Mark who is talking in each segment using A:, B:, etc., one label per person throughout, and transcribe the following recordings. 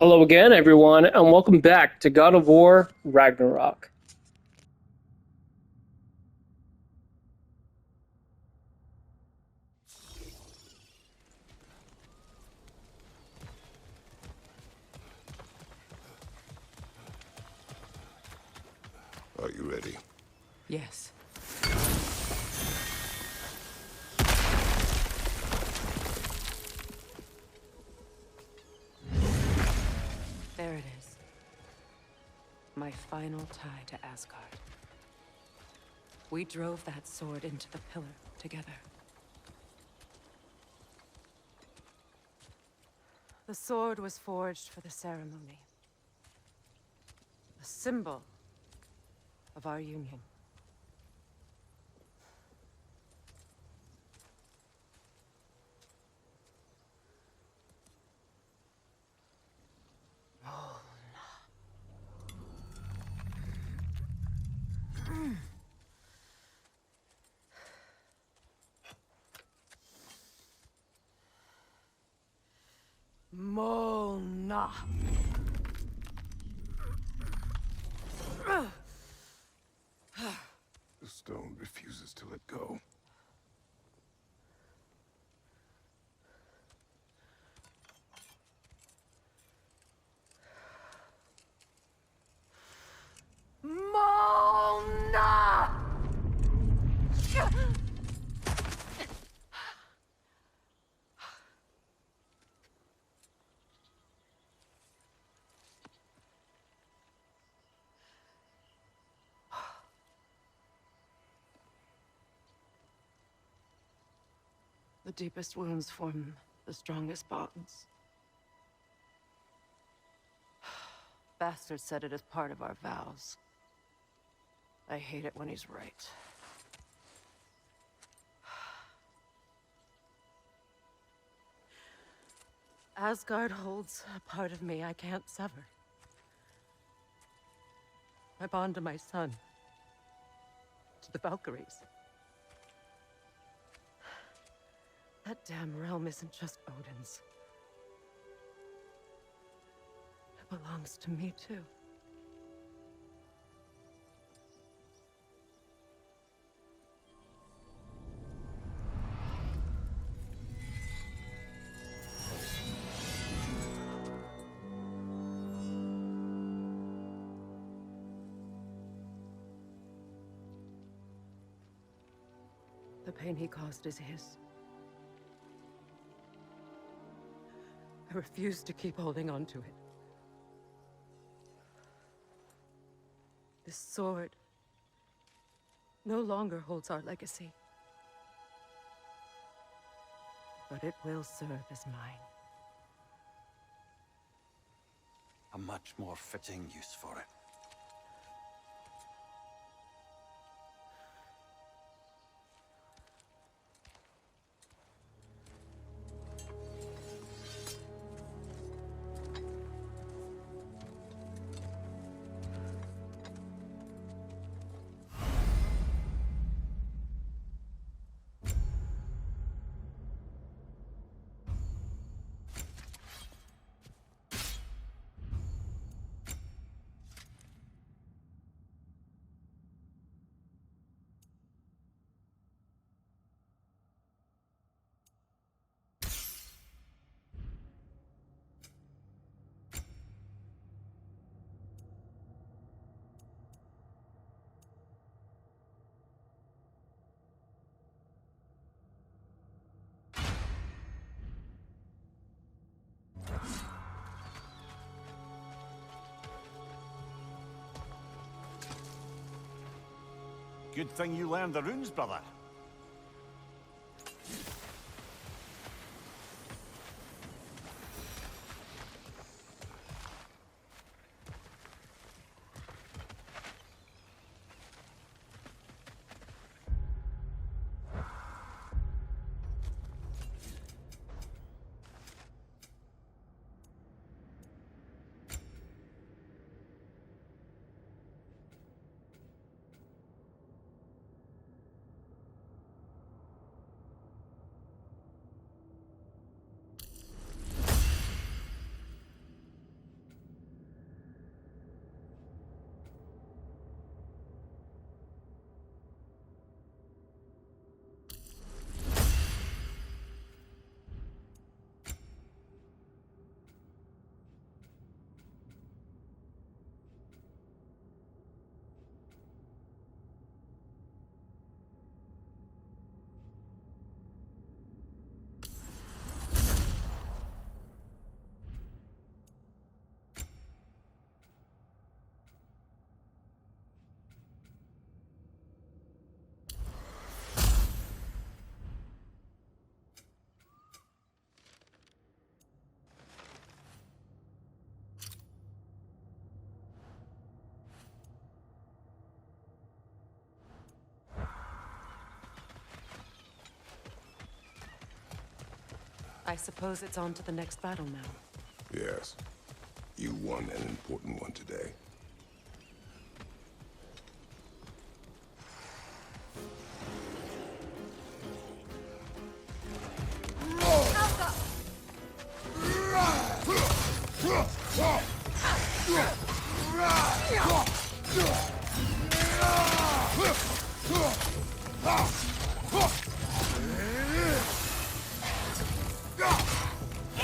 A: Hello again, everyone, and welcome back to God of War Ragnarok.
B: Are you ready?
C: Yes. There it is. My final tie to Asgard. We drove that sword into the pillar together. The sword was forged for the ceremony. A symbol of our union. Mona.
B: The stone refuses to let go.
C: Mona! The deepest wounds form the strongest bonds. Bastard said it as part of our vows. I hate it when he's right. Asgard holds a part of me I can't sever. My bond to my son. To the Valkyries. That damn realm isn't just Odin's. It belongs to me, too. The pain he caused is his. I refuse to keep holding on to it. This sword no longer holds our legacy. But it will serve as mine.
D: A much more fitting use for it.
E: Good thing you learned the runes, brother.
C: I suppose it's on to the next battle now.
B: Yes. You won an important one today.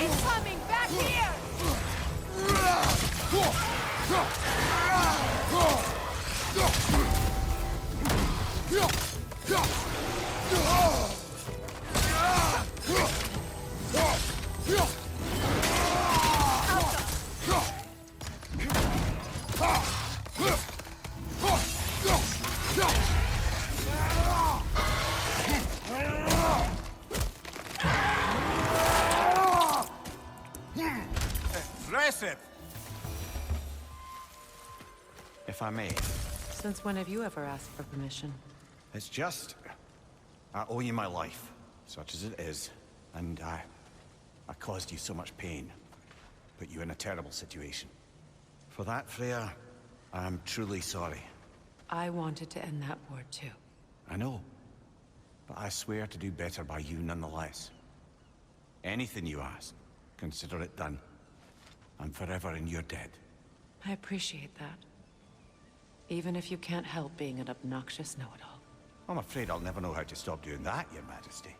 F: Incoming back here!
E: Impressive! If I may,
C: Since when have you ever asked for permission?
E: it's just... I owe you my life, such as it is. And I caused you so much pain. Put you in a terrible situation. For that, Freya, I am truly sorry.
C: I wanted to end that war too.
E: I know. But I swear to do better by you nonetheless. Anything you ask, consider it done. I'm forever in your debt.
C: I appreciate that. Even if you can't help being an obnoxious know-it-all.
E: I'm afraid I'll never know how to stop doing that, Your Majesty.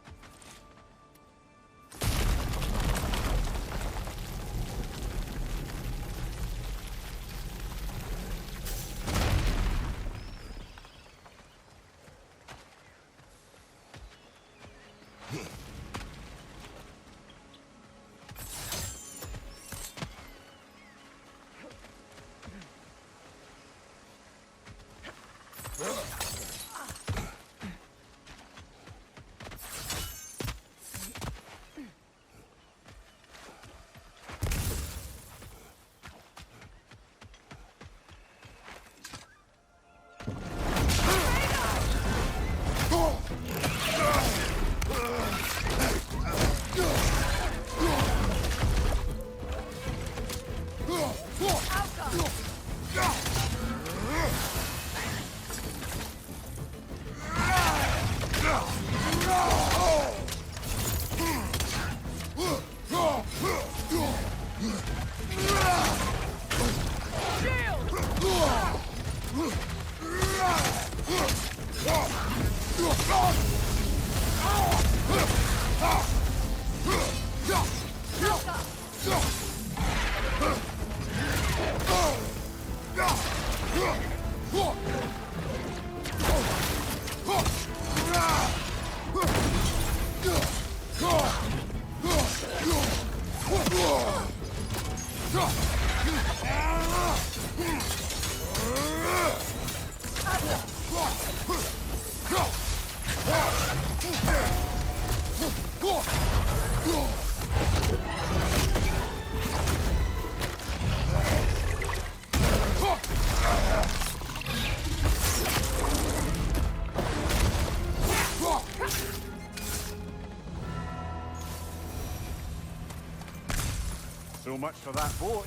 E: So much for that boat.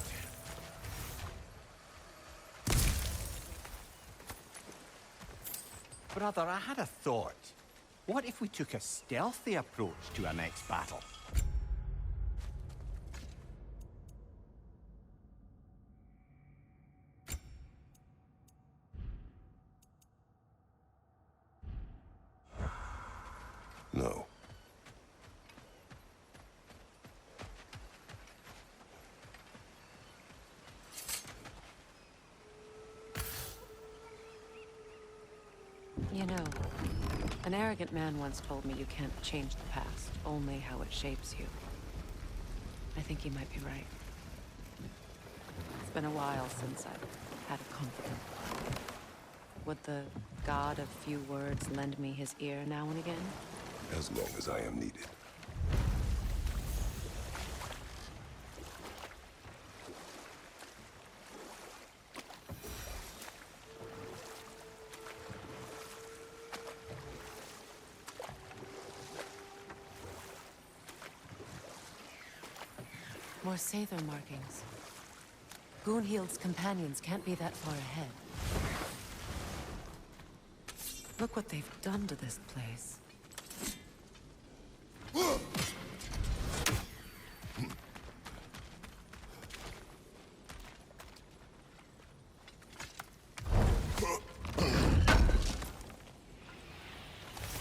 E: Brother, I had a thought. What if we took a stealthy approach to our next battle?
B: No.
C: You know, an arrogant man once told me you can't change the past, only how it shapes you. I think he might be right. It's been a while since I've had a confidant. Would the god of few words lend me his ear now and again?
B: As long as I am needed.
C: More Sather markings. Gunhild's companions can't be that far ahead. Look what they've done to this place.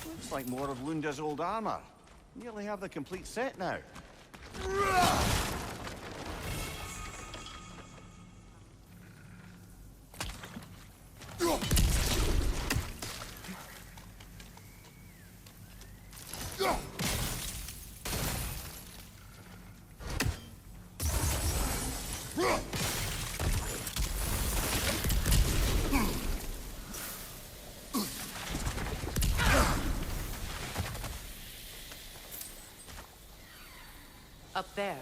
E: Looks like more of Lunda's old armor. Nearly have the complete set now.
C: Up there.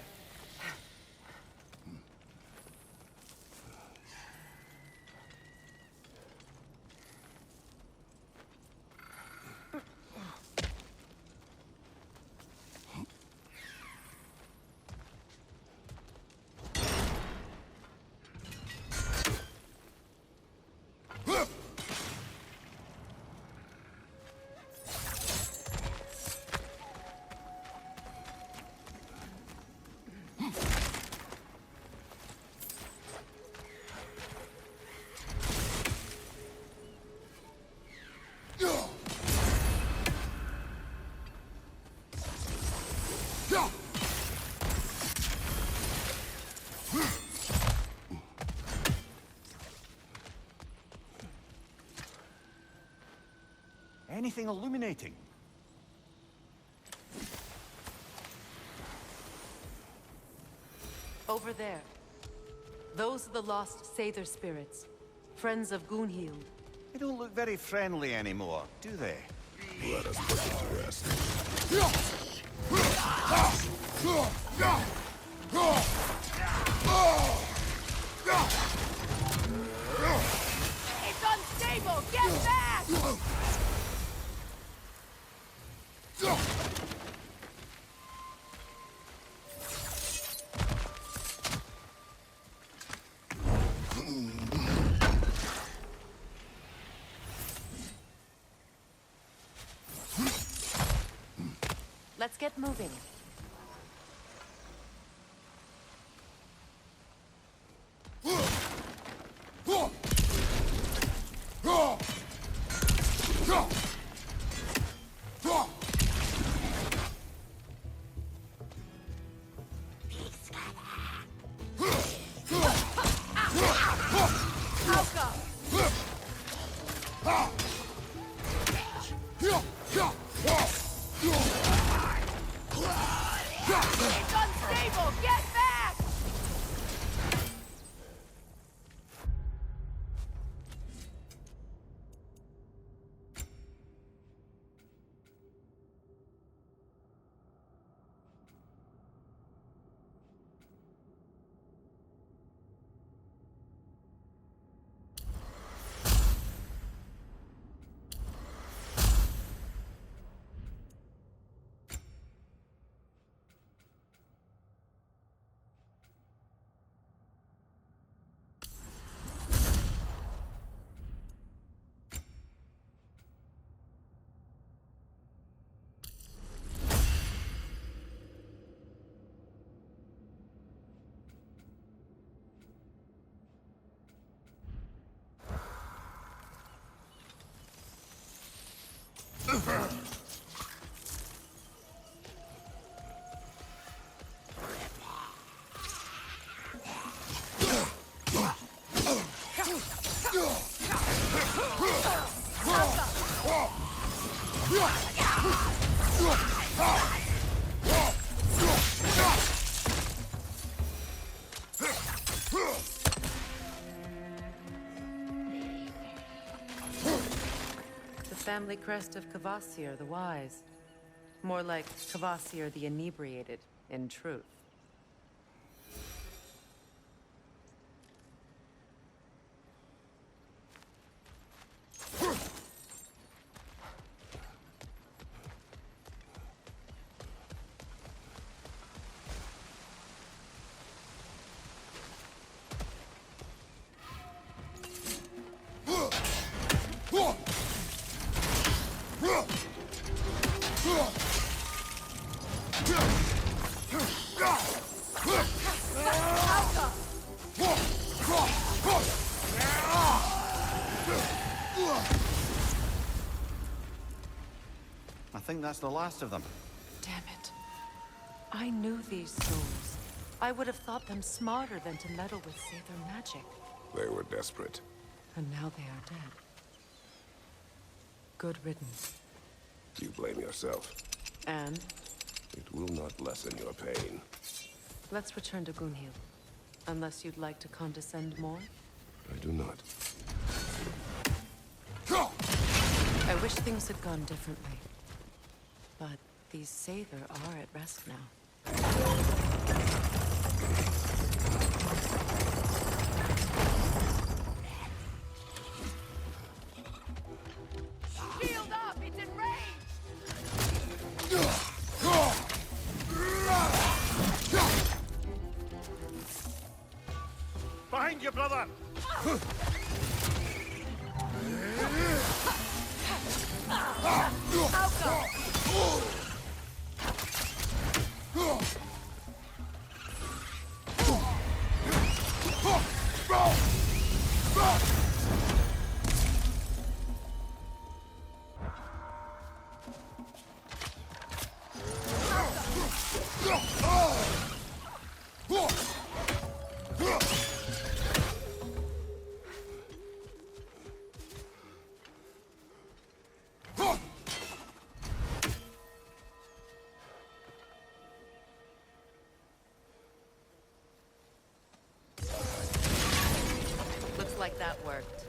E: Anything illuminating?
C: Over there. Those are the lost Sather spirits. Friends of Gunhild.
E: They don't look very friendly anymore, do they?
B: Let us put them to rest.
C: It's unstable! Get back! Let's get moving. It's unstable! Get back! The family crest of Kvasir the Wise. More like Kvasir the Inebriated, in truth.
E: think that's the last of them.
C: Damn it. I knew these souls. I would have thought them smarter than to meddle with Sather magic.
B: They were desperate.
C: And now they are dead. Good riddance.
B: You blame yourself.
C: And
B: It will not lessen your pain.
C: let's return to Gunhild. Unless you'd like to condescend more?
B: I do not.
C: I wish things had gone differently. But these Sather are at rest now.
F: Shield up! It's enraged!
E: Behind you, brother!
C: Looks like that worked.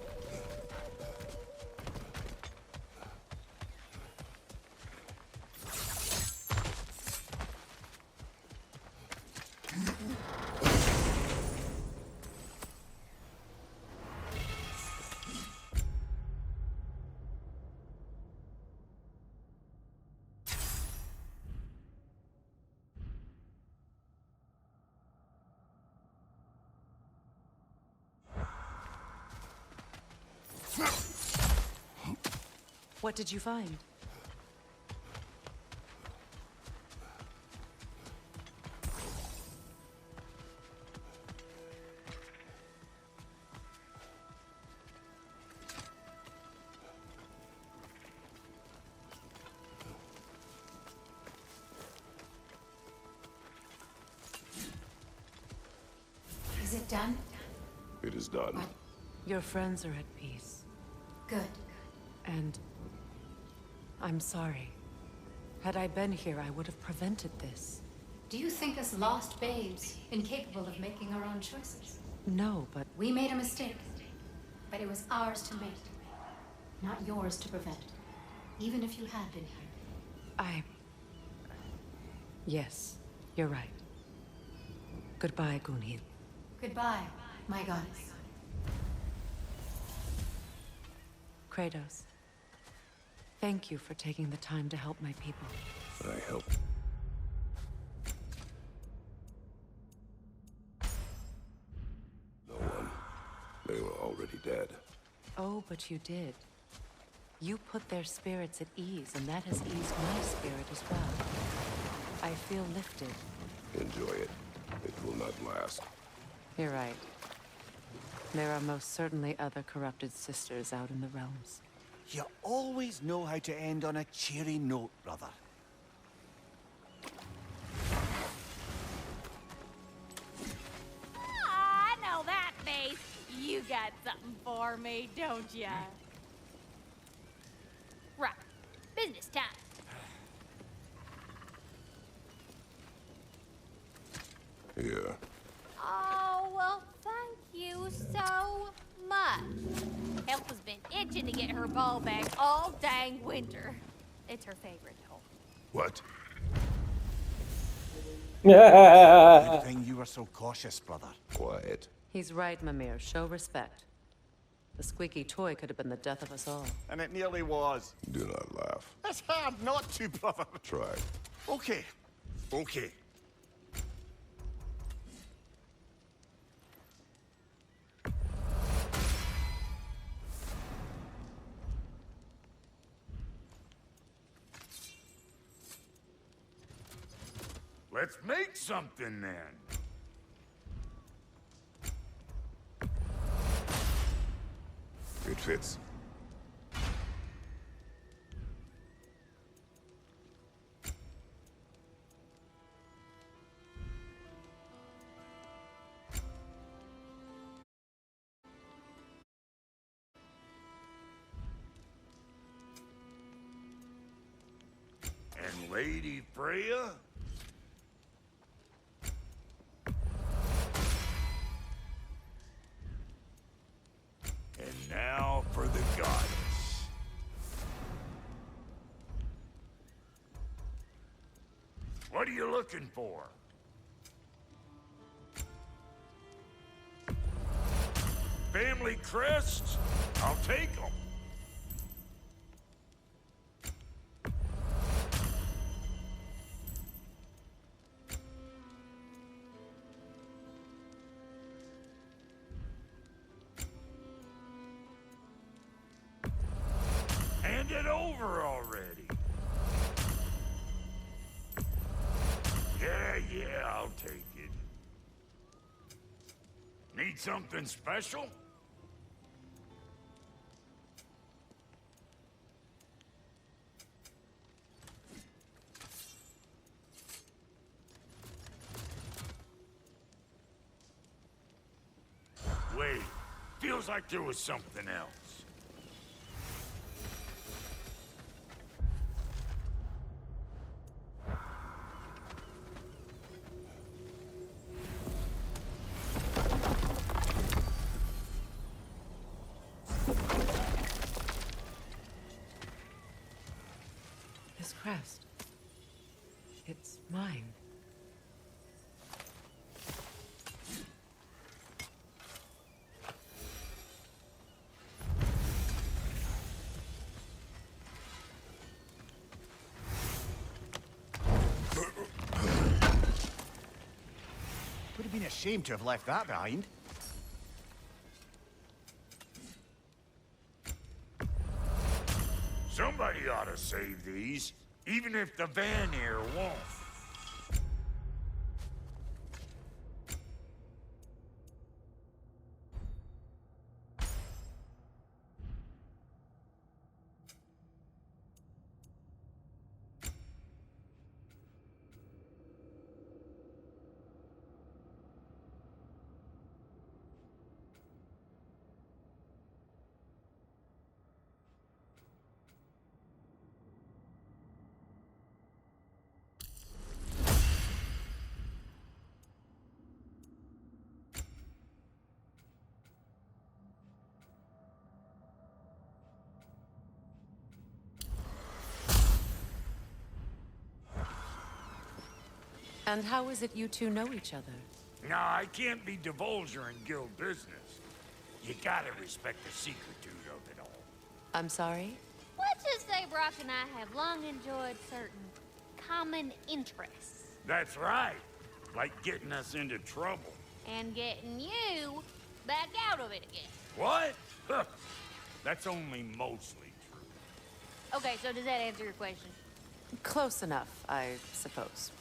C: What did you find?
G: Is it done?
B: It is done.
C: Your friends are at peace.
G: Good.
C: And I'm sorry. Had I been here, I would have prevented this.
G: Do you think us lost babes, incapable of making our own choices?
C: No, but
G: We made a mistake, but it was ours to make, not yours to prevent. Even if you had been here.
C: Yes, you're right. Goodbye, Gunhild.
G: Goodbye, my goddess.
C: Kratos. Thank you for taking the time to help my people.
B: I help. No one. They were already dead.
C: Oh, but you did. You put their spirits at ease, and that has eased my spirit as well. I feel lifted.
B: Enjoy it. It will not last.
C: You're right. There are most certainly other corrupted sisters out in the realms.
E: You always know how to end on a cheery note, brother.
F: I know that face. You got something for me, don't ya? Right. Business time.
B: Here.
F: Oh, well, thank you so much. Elsa's been itching to get her ball back all dang winter. It's her favorite doll.
B: What?
E: Good thing you were so cautious, brother.
B: Quiet.
C: He's right, Mimir. Show respect. The squeaky toy could have been the death of us all.
E: And it nearly was.
B: Do not laugh.
E: It's hard not to, brother.
B: Try.
E: Okay. Okay.
H: Let's make something then.
B: It fits.
H: Lady Freya? And now for the goddess. What are you looking for? Family crests? I'll take them. Hand it over already. Yeah, I'll take it. Need something special? Wait, feels like there was something else.
C: This crest. It's mine.
E: Would have been a shame to have left that behind.
H: Somebody ought to save these, even if the Vanir won't.
C: And how is it you two know each other?
H: Nah, I can't be divulger in guild business. You gotta respect the secretude of it all.
C: I'm sorry?
F: Let's just say Brock and I have long enjoyed certain common interests.
H: That's right. Like getting us into trouble.
F: And getting you back out of it again.
H: What? That's only mostly true.
F: Okay, so does that answer your question?
C: Close enough, I suppose.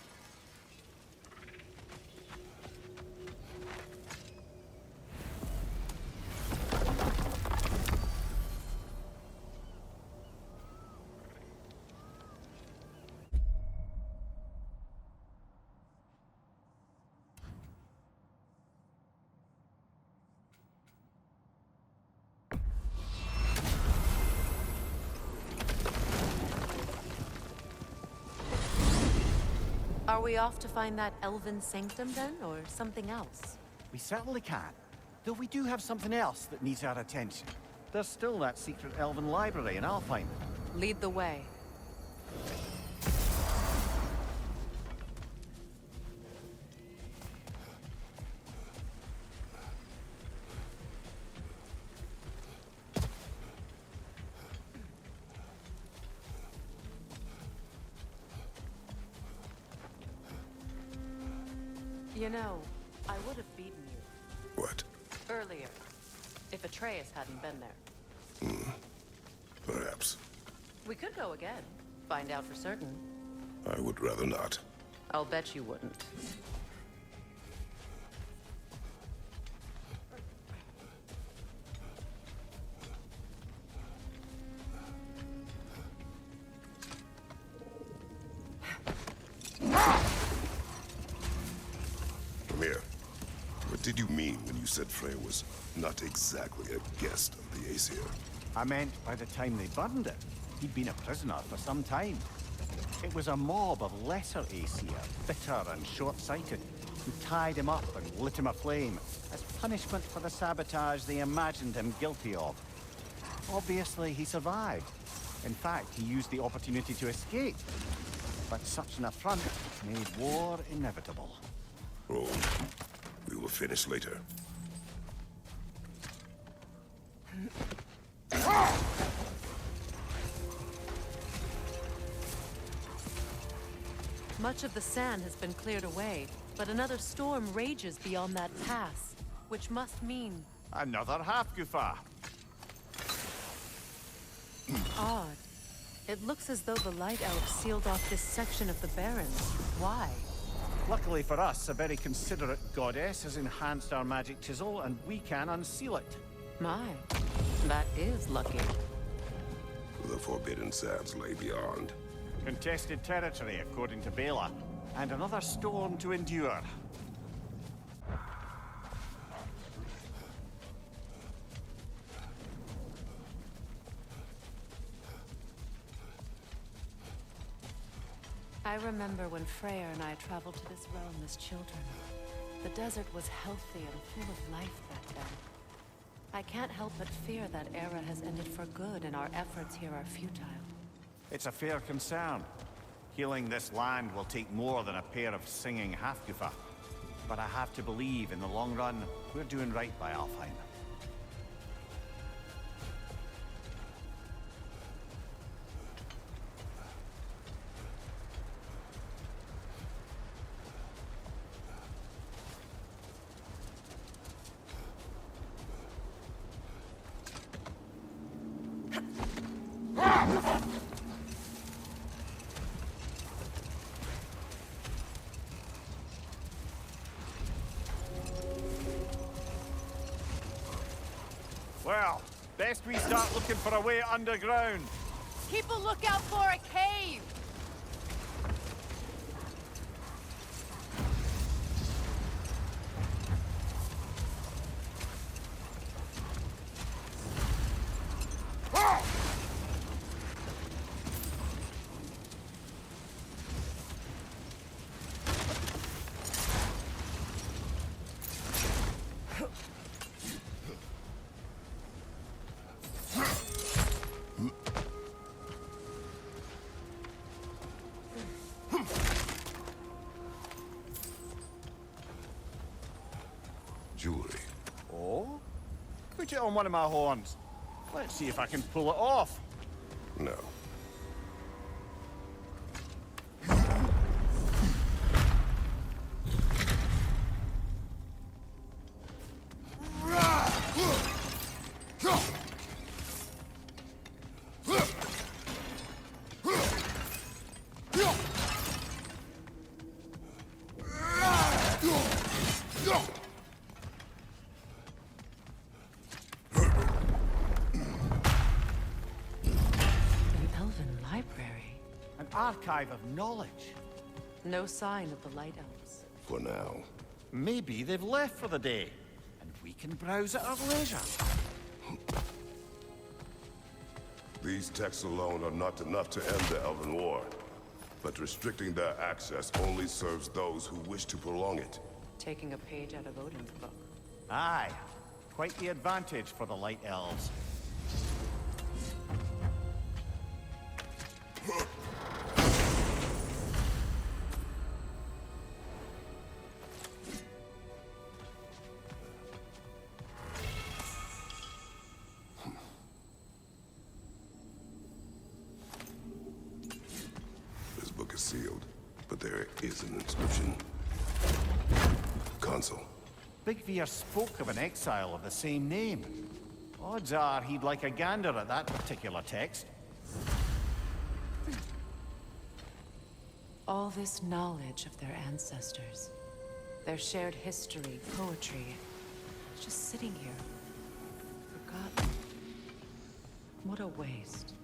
C: Are we off to find that elven sanctum then, or something else?
E: We certainly can. Though we do have something else that needs our attention. There's still that secret elven library, and I'll find it.
C: Lead the way. You know, I would have beaten you
B: What?
C: earlier if Atreus hadn't been there.
B: Perhaps.
C: We could go again, find out for certain.
B: I would rather not.
C: I'll bet you wouldn't.
B: Come here. What did you mean when you said Freya was not exactly a guest of the Aesir?
E: I meant by the time they burned it, he'd been a prisoner for some time. It was a mob of lesser Aesir, bitter and short-sighted, who tied him up and lit him aflame as punishment for the sabotage they imagined him guilty of. Obviously, he survived. In fact, he used the opportunity to escape. But such an affront made war inevitable.
B: Oh, we will finish later.
C: Much of the sand has been cleared away, but another storm rages beyond that pass, which must mean
E: Another half-goofa.
C: odd. It looks as though the Light Elves sealed off this section of the Barrens. Why?
E: Luckily for us, a very considerate goddess has enhanced our magic chisel, and we can unseal it.
C: My, that is lucky.
B: The forbidden sands lay beyond.
E: Contested territory, according to Bela, and another storm to endure.
C: I remember when Freyr and I traveled to this realm as children. The desert was healthy and full of life back then. I can't help but fear that era has ended for good and our efforts here are futile.
E: It's a fair concern. Healing this land will take more than a pair of singing half-goofa. But I have to believe, in the long run, we're doing right by Alfheim. Well, best we start looking for a way underground.
F: Keep a lookout for a cave!
B: Jewelry.
E: Oh? Put it on one of my horns. Let's see if I can pull it off.
B: No.
C: An elven library.
E: An archive of knowledge.
C: No sign of the Light Elves.
B: For now.
E: Maybe they've left for the day, and we can browse at our leisure.
B: These texts alone are not enough to end the Elven War. But restricting their access only serves those who wish to prolong it.
C: Taking a page out of Odin's book.
E: Aye. Quite the advantage for the Light Elves.
B: This book is sealed, but there is an inscription. Consul.
E: Big Veer spoke of an exile of the same name. Odds are he'd like a gander at that particular text.
C: All this knowledge of their ancestors, their shared history, poetry, it's just sitting here, forgotten. What a waste.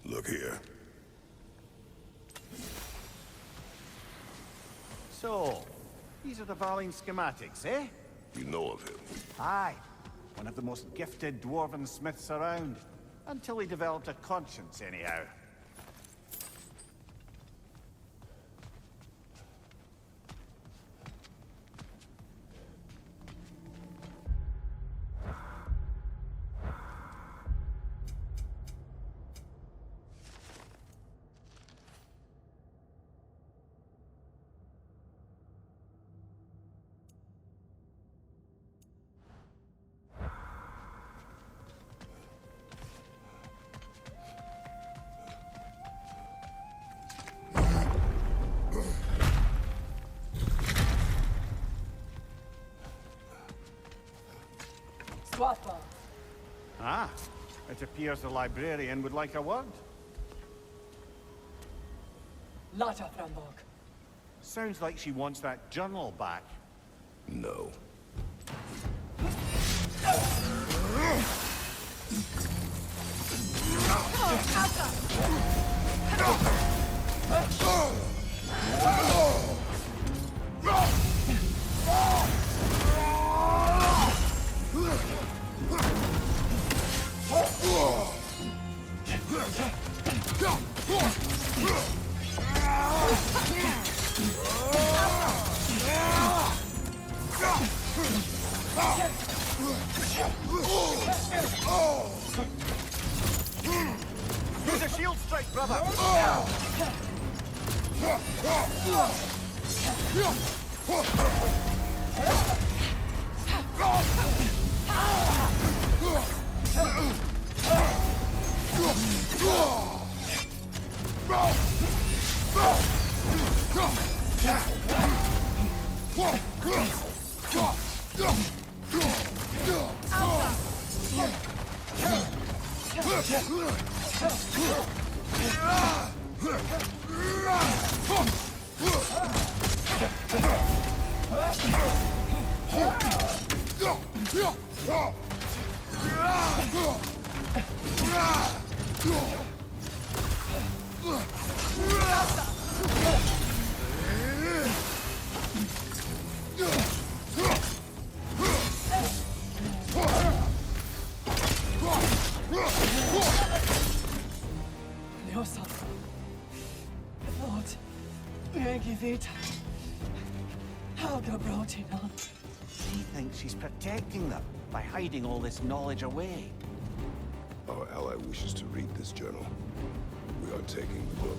B: Look here.
E: So, you these are the Valine schematics, eh?
B: You know of him?
E: Aye. One of the most gifted dwarven smiths around. Until he developed a conscience, anyhow.
I: Swappa.
E: Ah, it appears the librarian would like a word.
I: Lata Frambog.
E: Sounds like she wants that journal back.
B: No.
E: Use a shield strike, brother!
I: Leosatra. Lord, Megivita. Helga brought it on.
E: She thinks she's protecting them by hiding all this knowledge away.
B: Our ally wishes to read this journal. We are taking the book.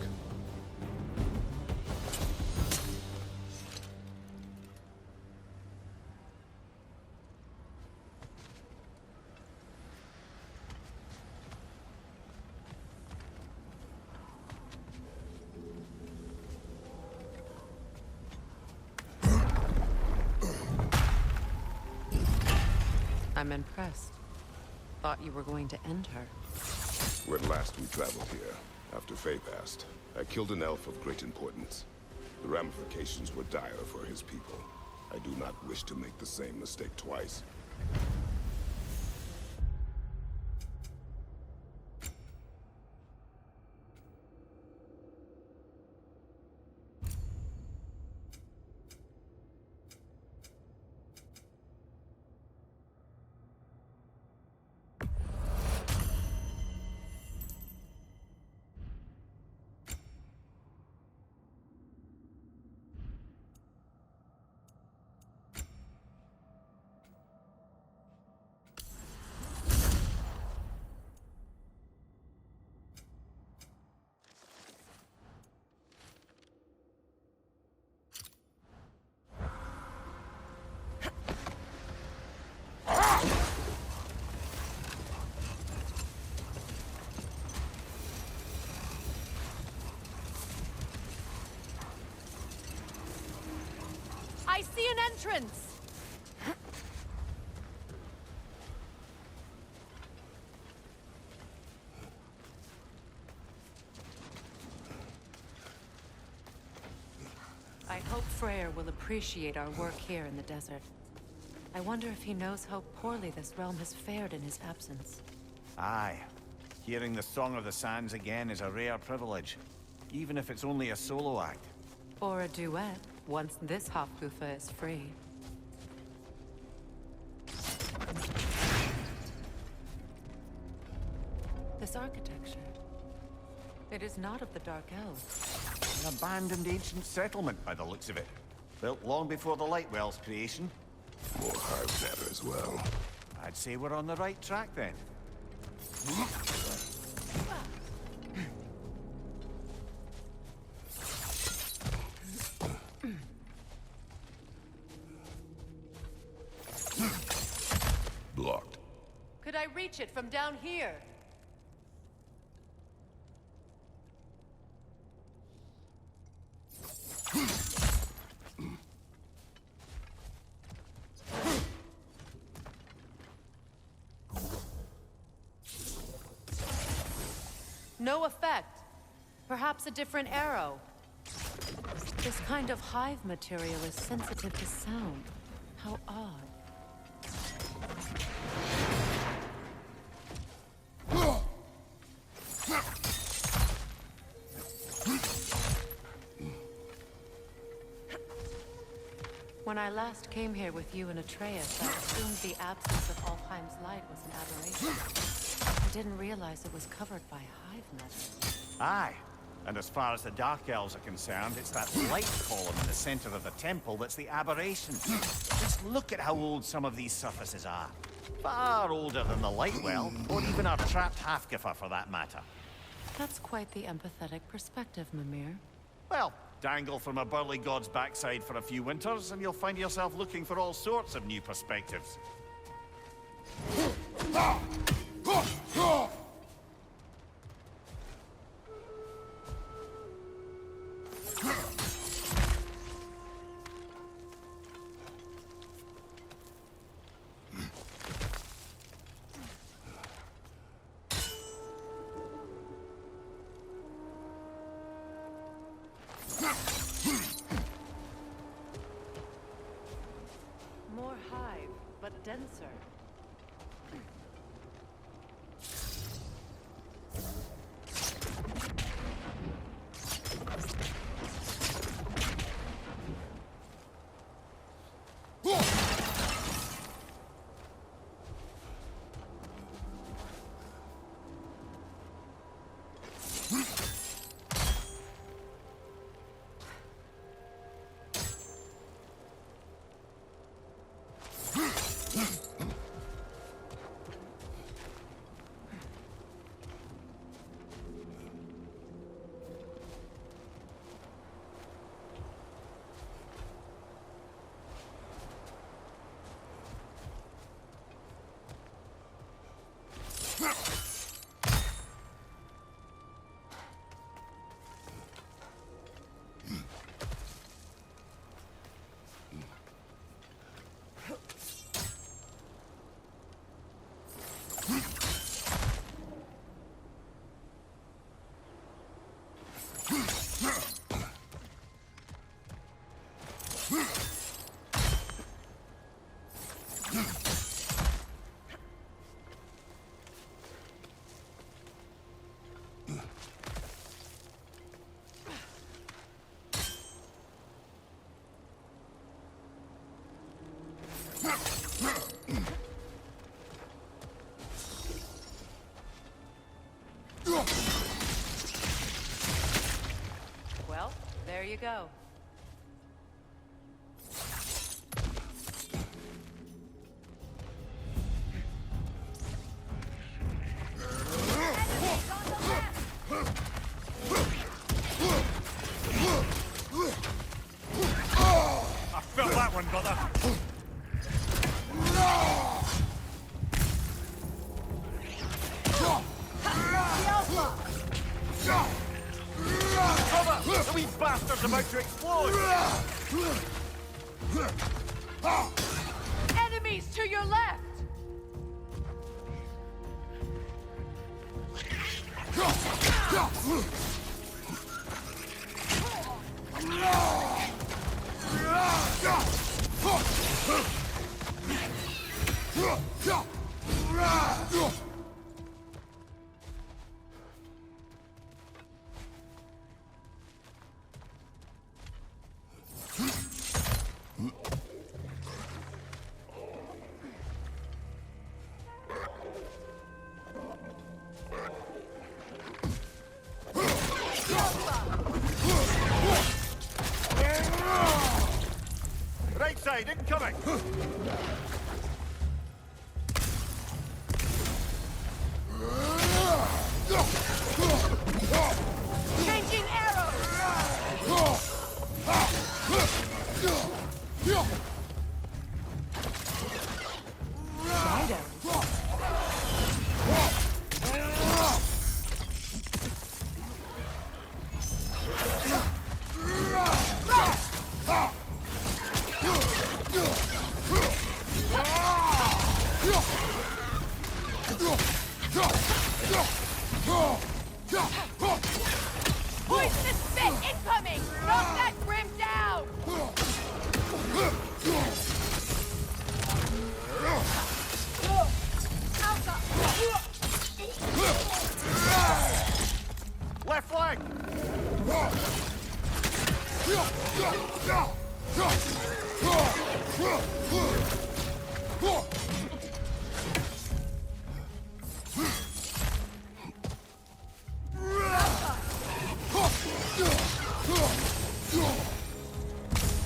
C: I'm impressed. Thought you were going to end her.
B: When last we traveled here, after Faye passed, I killed an elf of great importance. The ramifications were dire for his people. I do not wish to make the same mistake twice.
F: I see an entrance!
C: I hope Freyr will appreciate our work here in the desert. I wonder if he knows how poorly this realm has fared in his absence.
E: Aye. Hearing the Song of the Sands again is a rare privilege. Even if it's only a solo act.
C: Or a duet. Once this Hofgufa is free. This architecture. It is not of the Dark Elves.
E: An abandoned ancient settlement, by the looks of it. Built long before the Lightwell's creation.
B: More hives there as well.
E: I'd say we're on the right track then.
B: Blocked.
C: Could I reach it from down here? No effect. Perhaps a different arrow. This kind of hive material is sensitive to sound. How odd. When I last came here with you and Atreus, I assumed the absence of Alfheim's light was an aberration. I didn't realize it was covered by hive metal.
E: Aye. And as far as the Dark Elves are concerned, it's that light column in the center of the temple that's the aberration. Just look at how old some of these surfaces are. Far older than the Lightwell, or even our trapped Hafgifa for that matter.
C: That's quite the empathetic perspective, Mimir.
E: Well, dangle from a burly god's backside for a few winters, and you'll find yourself looking for all sorts of new perspectives.
C: More hive, but denser. Well, there you go.
H: I felt that one, brother.
E: Cover! The wee bastard's about to explode!
C: Enemies to your left!
E: Right side, incoming!
F: Changing arrows! Poisonous spit incoming! Knock that grim down!
E: Left flank!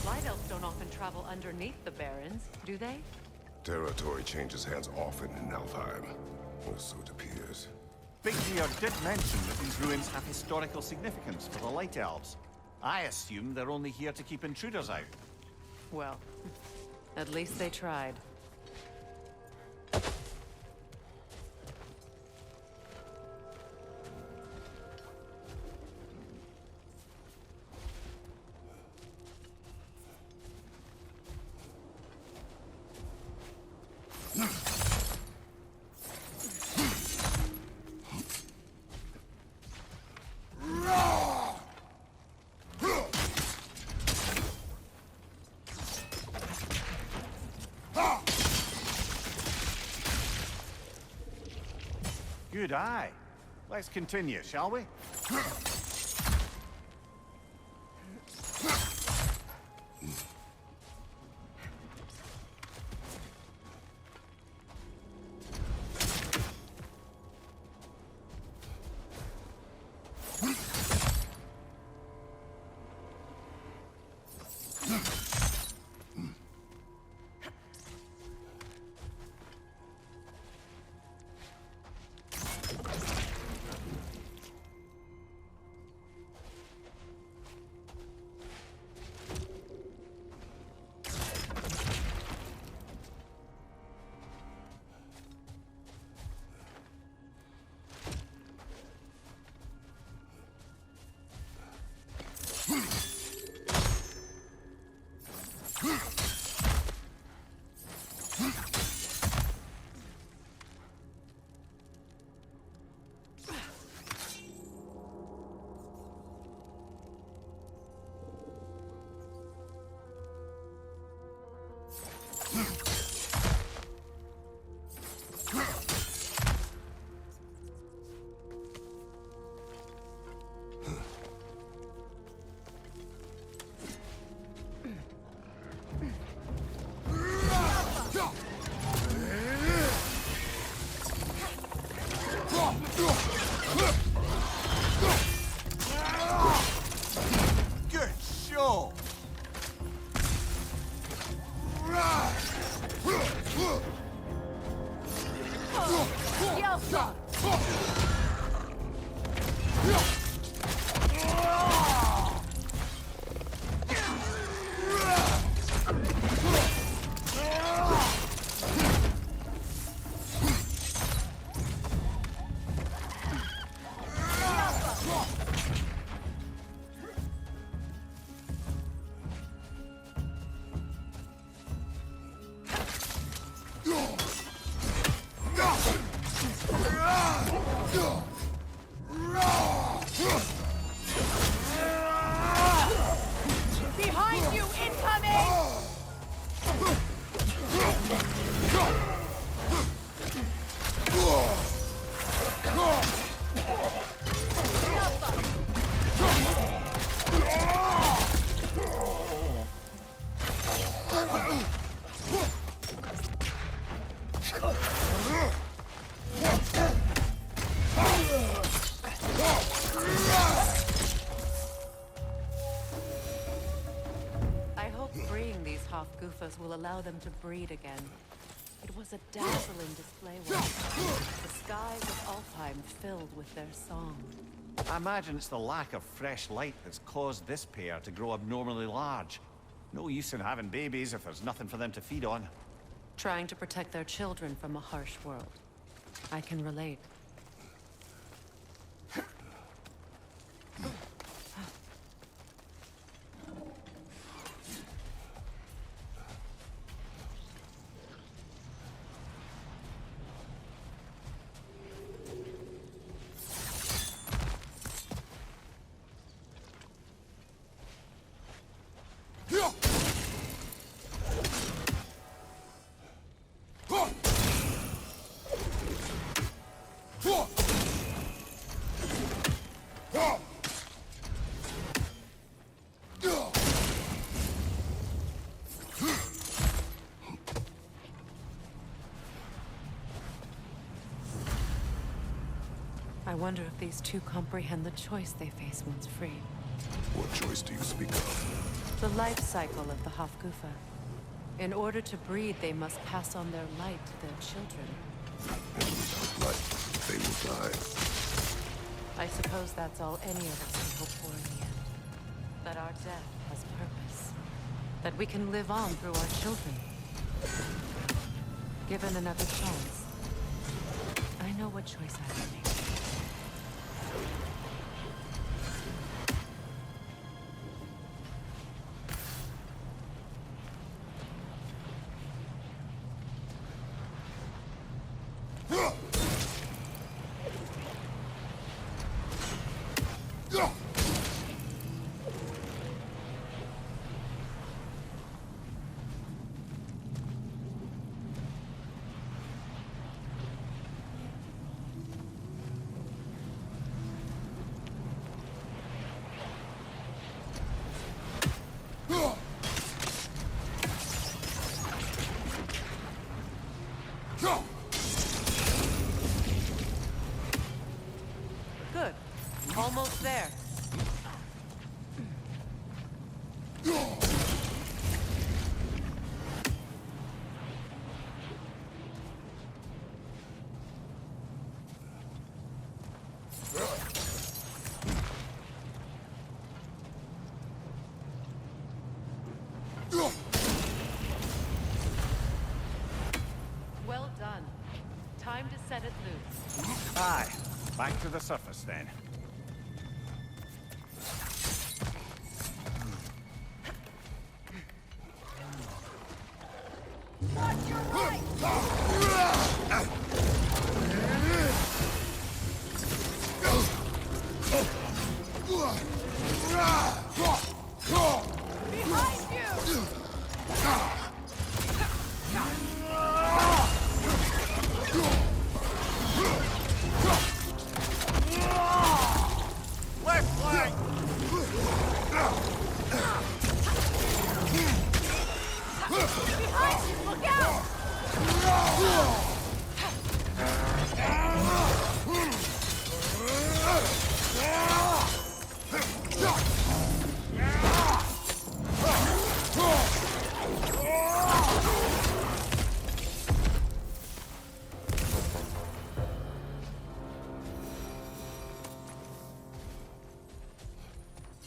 C: Light elves don't often travel underneath the barrens, do they?
B: Territory changes hands often in Alfheim, or so it appears.
E: Big Gear did mention that these ruins have historical significance for the Light Elves. I assume they're only here to keep intruders out.
C: Well, at least they tried.
E: Good eye. Let's continue, shall we? Good show!
C: Kratos will allow them to breed again. It was a dazzling display once. The skies of Alfheim filled with their song.
E: I imagine it's the lack of fresh light that's caused this pair to grow abnormally large. No use in having babies if there's nothing for them to feed on.
C: Trying to protect their children from a harsh world. I can relate. I wonder if these two comprehend the choice they face once free.
B: What choice do you speak of?
C: The life cycle of the Hofgufa. In order to breed, they must pass on their light to their children.
B: And without light, they will die.
C: I suppose that's all any of us can hope for in the end. That our death has purpose. That we can live on through our children. Given another chance, I know what choice I will make. Good. Almost there. Well done. Time to set it loose.
E: Aye. Back to the surface then.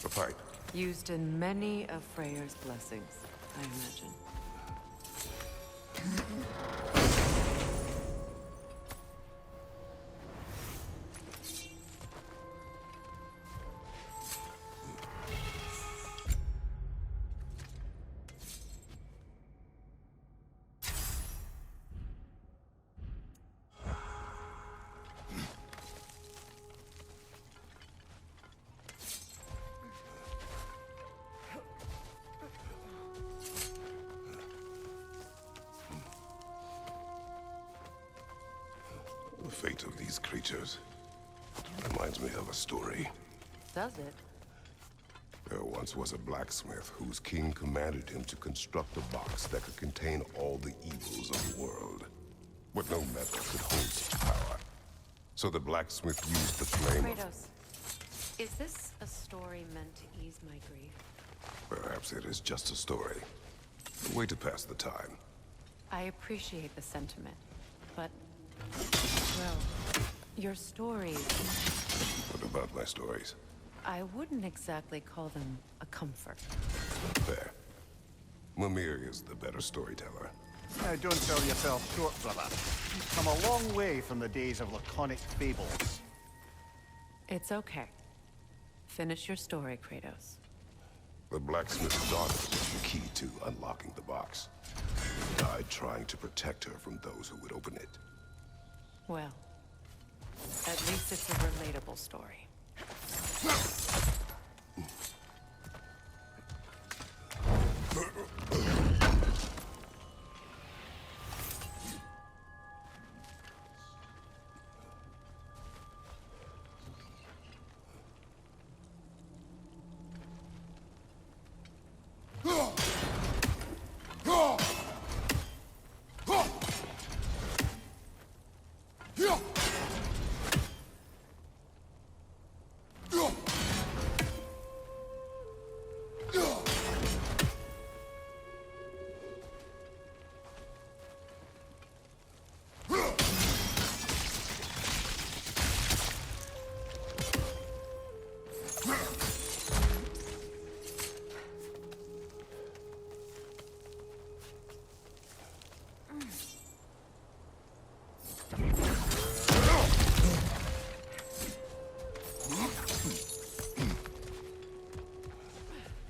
B: A pipe.
C: Used in many of Freyr's blessings, I imagine.
B: The fate of these creatures reminds me of a story.
C: Does it?
B: There once was a blacksmith whose king commanded him to construct a box that could contain all the evils of the world. But no metal could hold such power. So the blacksmith used the flame of...
C: Kratos, is this a story meant to ease my grief?
B: Perhaps it is just a story. A way to pass the time.
C: I appreciate the sentiment, but... well, your stories...
B: What about my stories?
C: I wouldn't exactly call them a comfort.
B: Fair. Mimir is the better storyteller.
E: Now, don't sell yourself short, brother. You've come a long way from the days of laconic fables.
C: It's okay. Finish your story, Kratos.
B: The blacksmith's daughter was the key to unlocking the box. He died trying to protect her from those who would open it.
C: Well, at least it's a relatable story.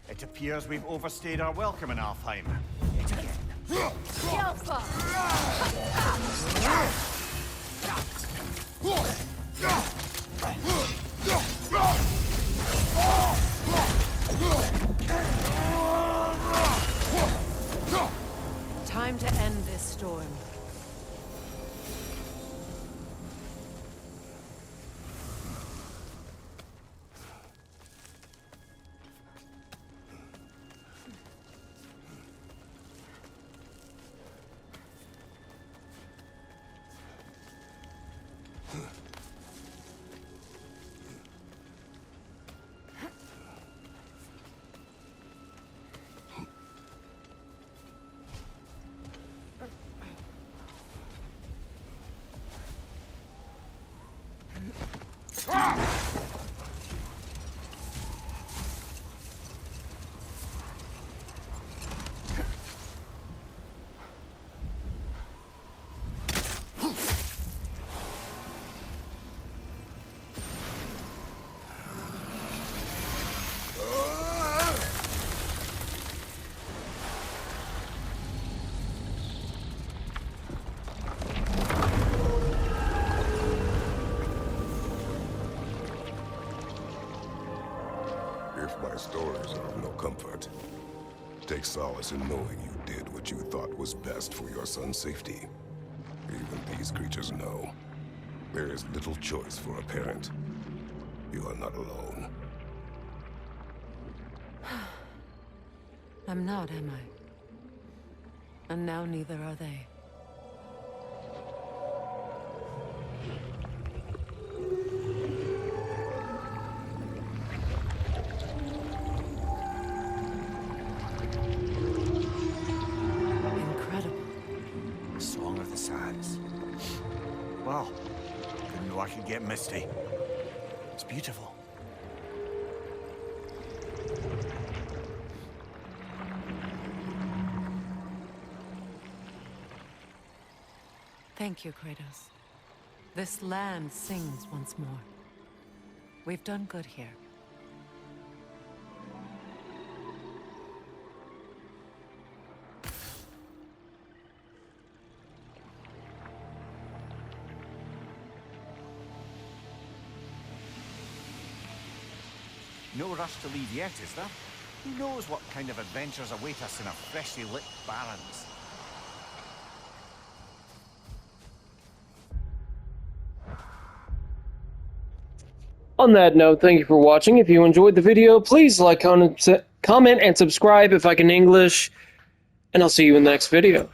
E: It appears we've overstayed our welcome in Alfheim. Yet again.
F: Alpha!
C: Time to end this storm.
B: If my stories are of no comfort, take solace in knowing you did what you thought was best for your son's safety. Even these creatures know. There is little choice for a parent. You are not alone.
C: I'm not, am I? And now neither are they. Incredible.
E: Song of the Sands. Well, didn't know I could get misty. It's beautiful.
C: Thank you, Kratos. This land sings once more. We've done good here.
E: No rush to leave yet, is there? Who knows what kind of adventures await us in our freshly lit barrens?
A: On that note, thank you for watching. If you enjoyed the video, please like, comment, and subscribe if I can English, and I'll see you in the next video.